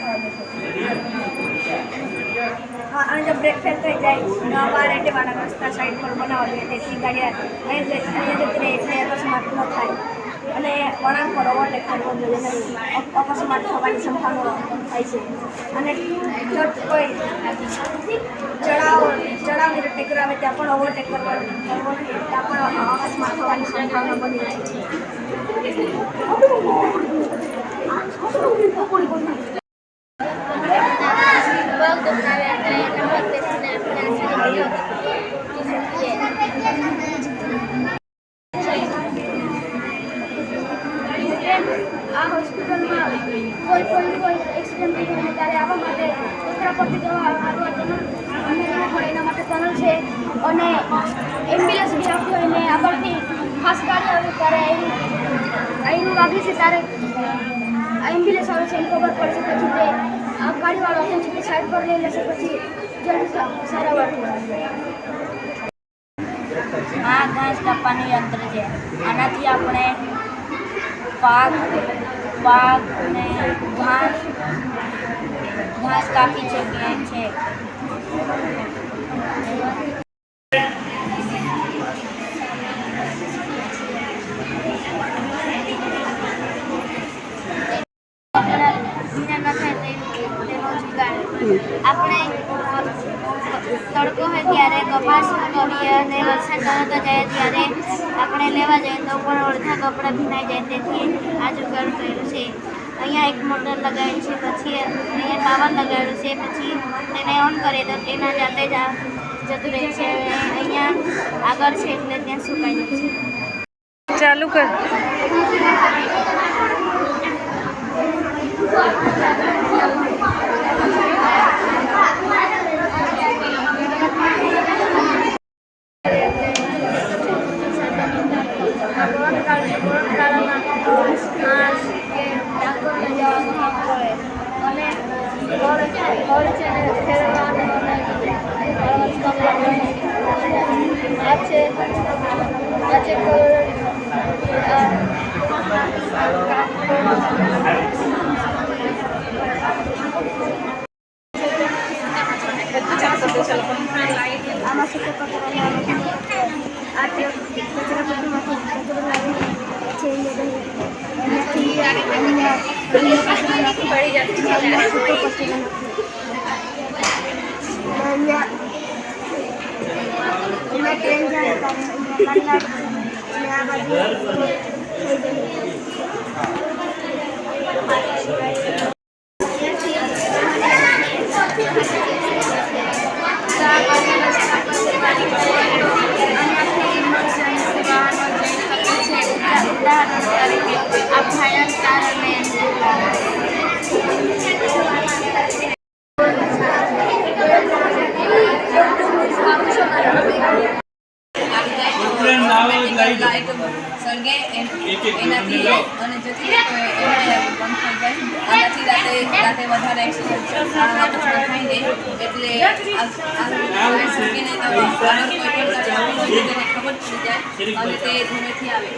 हाँ, અને જો બ્રેક ફેલ થઈ જાય તો અમારે એટીવાળા રસ્તા સાઈડ પર બનાવવા જોઈએ જેથી ગાડી અહીંયા જતી રહે એટલે અકસ્માત ન થાય અને વળાંક પર ઓવરટેક કરવો જોઈએ નહીં. અકસ્માત થવાની સંભાવના થાય છે અને જો કોઈ ચડાવની રીતે કરાવે ત્યાં પણ ઓવરટેક કરવો જોઈએ. ત્યાં પણ અકસ્માત થવાની સંભાવના બની રહે છે. આ હોસ્પિટલમાં કોઈ એક્સિડન્ટ થઈ જાય ત્યારે આવવા માટે ઉત્તરા પરથી જવા અમને જવું પડે એના માટે ટનલ છે અને એમ્બ્યુલન્સ બી આવતી હોય ને આગળથી ખાસ ગાડી આવે ત્યારે અહીંનું વાગી છે ત્યારે એમ્બ્યુલન્સ આવે છે એને ખબર પડશે પછી તે ગાડીવાળો આવે છે તે સાઈડ પર લઈ લેશે પછી જલ્દી સારા આ ઘાસ કાપવાનું યંત્ર છે. આનાથી આપણે પાક ને ઘાસ કાપી શકીએ છીએ. આપણે તડકો હોય ત્યારે કપાસ કરીએ અને વરસાદ તરત જાય ત્યારે આપણે લેવા જઈએ તો પણ અડધા કપડાં ભીનાઈ જાય. તેથી આ જુગાડ કર્યું છે. અહીંયા એક મોટર લગાવેલી છે, પછી અહીંયા પાવર લગાવેલું છે, પછી તેને ઓન કરીએ તો તેના જાતે જ જતું રહે છે. અહીંયા આગળ છે એટલે ત્યાં સુકાઈ જાય છે. ચાલુ કર. આમાં શું કચરામાંથી ટ્રેન જાય આ બાજુ સળગે એનાથી અને જેથી બંધ થઈ જાય રાતે વધારે એક્સિડન્ટ થાય જાય એટલે સળગીને તો કોઈ પણ ખબર પડી જાય અને તે ધીમેથી આવે.